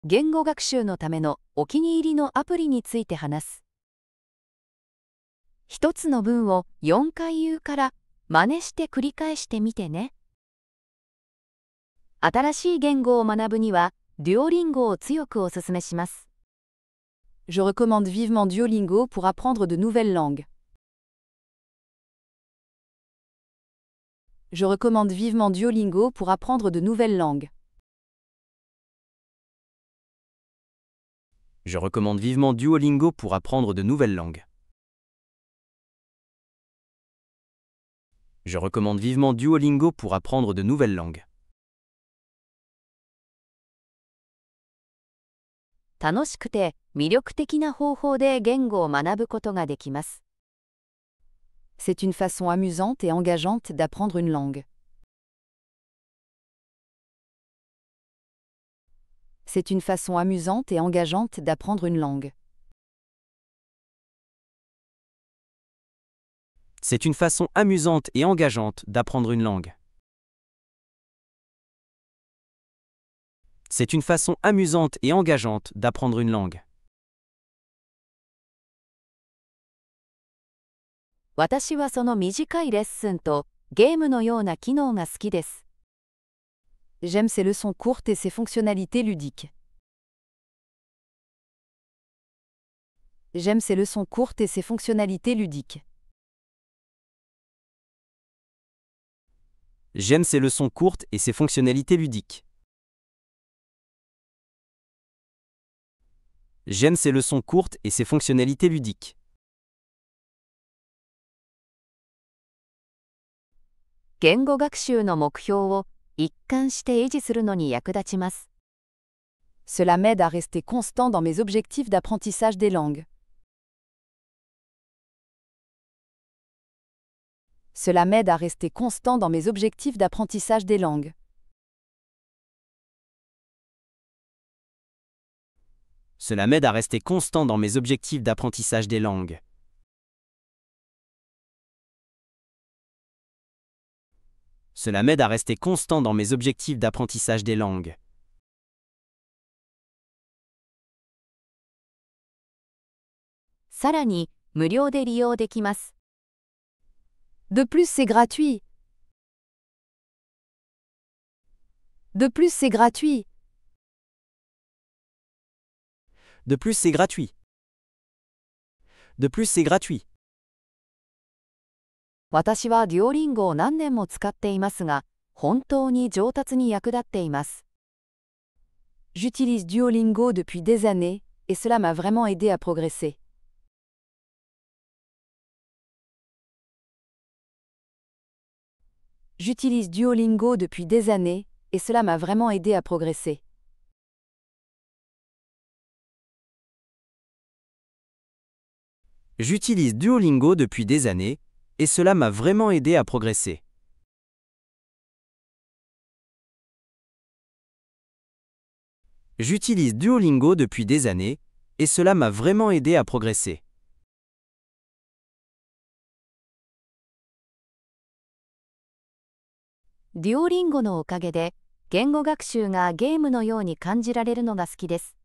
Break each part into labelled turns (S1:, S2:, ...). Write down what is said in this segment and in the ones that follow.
S1: 言語学習のためのお気に入りのアプリについて話す。一つの文を4回言うから真似して繰り返してみてね。新しい言語を学ぶには、デュオリンゴを強くおすすめします。
S2: Je recommande vivement Duolingo pour apprendre de nouvelles langues. Je recommande vivement Duolingo pour apprendre de nouvelles langues.
S3: Je recommande vivement Duolingo pour apprendre de nouvelles langues. Je recommande vivement Duolingo pour apprendre de nouvelles langues.
S1: 楽しくて魅力的な方法で言語を学ぶことができます。
S2: C'est une façon amusante et engageante d'apprendre une langue. C'est une façon amusante et engageante d'apprendre une langue.
S3: C'est une façon amusante et engageante d'apprendre une langue. C'est une façon amusante et engageante d'apprendre une langue.
S1: 私はその短いレッスンとゲームのような機能が好きです。
S2: J'aime ses leçons courtes et ses fonctionnalités ludiques. J'aime ses leçons courtes et ses fonctionnalités ludiques.
S3: J'aime ses leçons courtes et ses fonctionnalités ludiques. J'aime ses leçons courtes et ses fonctionnalités ludiques.
S1: 言語学習の目標を一貫して維持するのに役立ちます。
S2: Cela m'aide à rester constant dans mes objectifs d'apprentissage des langues. Cela m'aide à rester constant dans mes objectifs d'apprentissage des langues.
S3: Cela m'aide à rester constant dans mes objectifs d'apprentissage des langues. Cela m'aide à rester constant dans mes objectifs d'apprentissage des langues.
S1: さらに、無料で利用できます。
S2: De plus, c'est gratuit. De plus, c'est gratuit.
S3: De plus, c'est gratuit. De plus, c'est gratuit.
S1: 私はデュオリンゴを何年も使っていますが、本当に上達に役立っています。
S2: J'utilise Duolingo depuis des années, et cela m'a vraiment aidé à progresser. J'utilise Duolingo depuis des années, et cela m'a vraiment aidé à progresser.
S3: J'utilise Duolingo depuis des années, et cela m'a vraiment aidé à progresser. J'utilise Duolingo depuis des années, et cela m'a vraiment aidé à progresser.
S1: デュオリンゴのおかげで、言語学習がゲームのように感じられるのが好きです。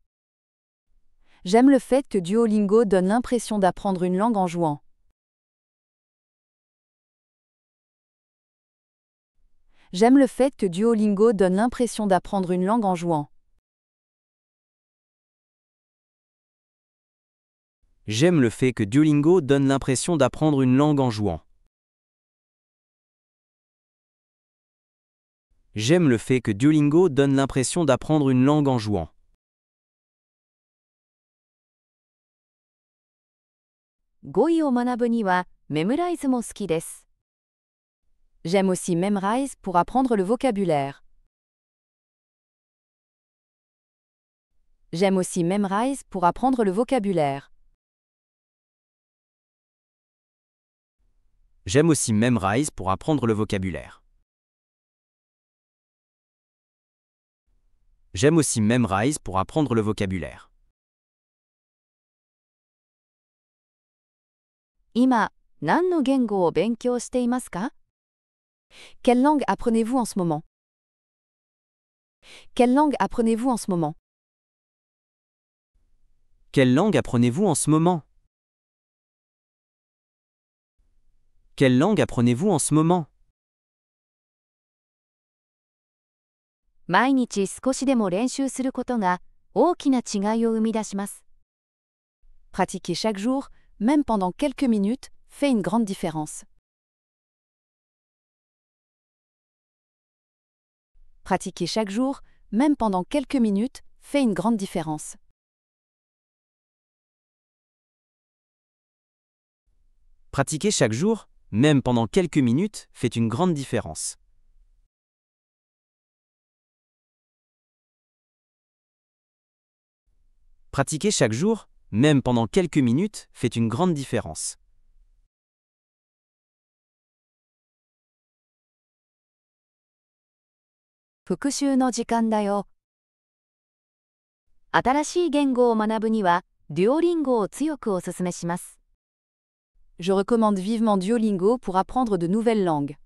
S2: J'aime le fait que Duolingo donne l'impression d'apprendre une langue en jouant. J'aime le fait que Duolingo donne l'impression d'apprendre une langue en jouant.
S3: J'aime le fait que Duolingo donne l'impression d'apprendre une langue en jouant. J'aime le fait que Duolingo donne l'impression d'apprendre une langue en jouant.
S1: 語彙を学ぶには、メモライズも好きです。
S2: J'aime aussi Memrise pour apprendre le vocabulaire. J'aime aussi Memrise pour apprendre le vocabulaire.
S3: J'aime aussi Memrise pour apprendre le vocabulaire. J'aime aussi Memrise pour apprendre le vocabulaire.
S1: 今、何の言語を勉強していますか？
S2: Quelle langue apprenez-vous en ce moment? Quelle langue apprenez-vous en ce moment?
S3: Quelle langue apprenez-vous en ce moment? Quelle langue apprenez-vous en ce moment?
S1: 毎日少しでも練習することが大きな違いを生み出します。
S2: Pratiquer chaque jour, même pendant quelques minutes, fait une grande différence. Pratiquer chaque jour, même pendant quelques minutes, fait une grande différence.
S3: Pratiquer chaque jour, même pendant quelques minutes, fait une grande différence. 'Pratiquer chaque jour, même pendant quelques minutes, fait une grande différence.
S1: 復習の時間だよ。新しい言語を学ぶには、デュオリンゴを強くお勧めします。
S2: Je recommande vivement Duolingo pour apprendre de nouvelles langues.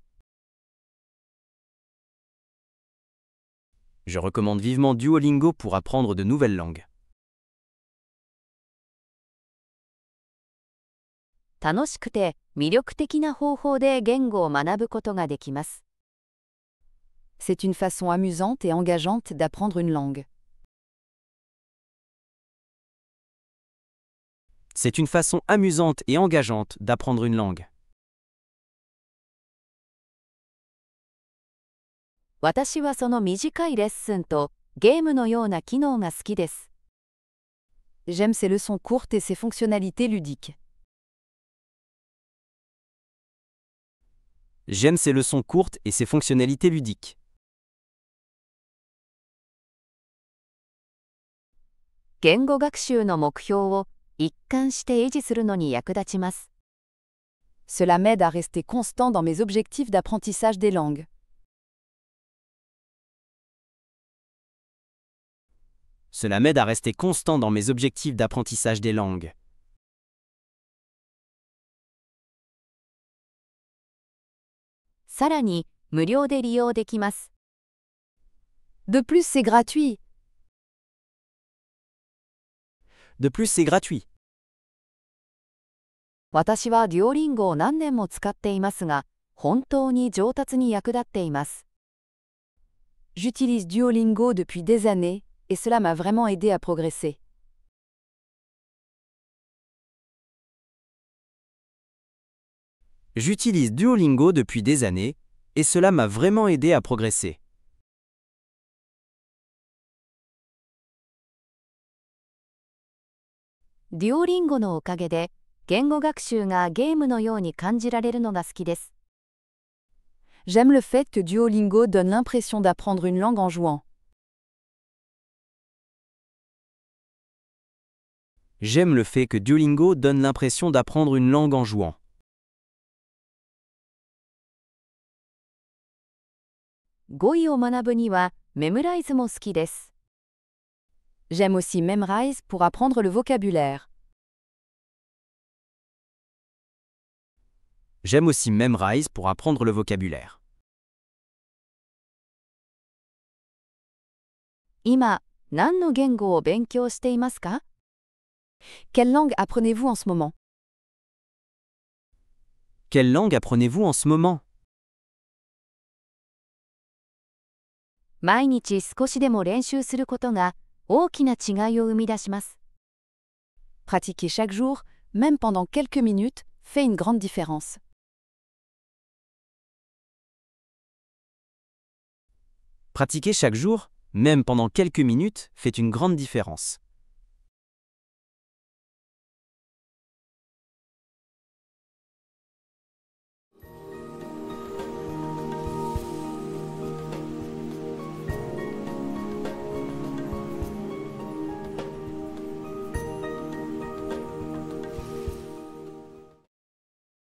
S3: Je recommande vivement Duolingo pour apprendre de nouvelles langues.
S1: 楽しくて魅力的な方法で言語を学ぶことができます。
S2: C'est une façon amusante et engageante d'apprendre une langue.
S3: C'est une façon amusante et engageante d'apprendre une langue.
S1: 私はその短いレッスンとゲームのような機能が好きです。
S2: J'aime ses leçons courtes et ses fonctionnalités ludiques.
S3: J'aime ses leçons courtes et ses fonctionnalités ludiques.
S1: 言語学習の目標を一貫して維持するのに役立ちます。
S2: Cela m'aide à rester constant dans mes objectifs d'apprentissage des langues.
S3: Cela m'aide à rester constant dans mes objectifs d'apprentissage des langues.
S1: さらに、無料で利用できます。
S2: De plus, c'est gratuit.
S3: De plus, c'est gratuit.
S1: 私はデュオリンゴを何年も使っていますが、本当に上達に役立っています。
S2: J'utilise Duolingo depuis des années, et cela m'a vraiment aidé à progresser.
S3: J'utilise Duolingo depuis des années, et cela m'a vraiment aidé à progresser.
S1: デュオリンゴのおかげで、言語学習がゲームのように感じられるのが好きです。
S2: J'aime le fait que Duolingo donne l'impression d'apprendre une langue en jouant.
S3: J'aime le fait que Duolingo donne l'impression d'apprendre une langue en jouant.
S1: 語彙を学ぶには、メモライズも好きです。
S2: J'aime aussi Memrise pour apprendre le vocabulaire.
S3: J'aime aussi Memrise pour apprendre le vocabulaire.
S1: 今、何の言語を勉強していますか？
S2: Quelle langue apprenez-vous en ce moment?
S3: Quelle langue apprenez-vous en ce moment?
S1: 毎日少しでも練習することが大きな違いを生み出します。
S2: Pratiquer chaque jour, même pendant quelques minutes, fait une grande différence.
S3: Pratiquer chaque jour, même pendant quelques minutes, fait une grande différence.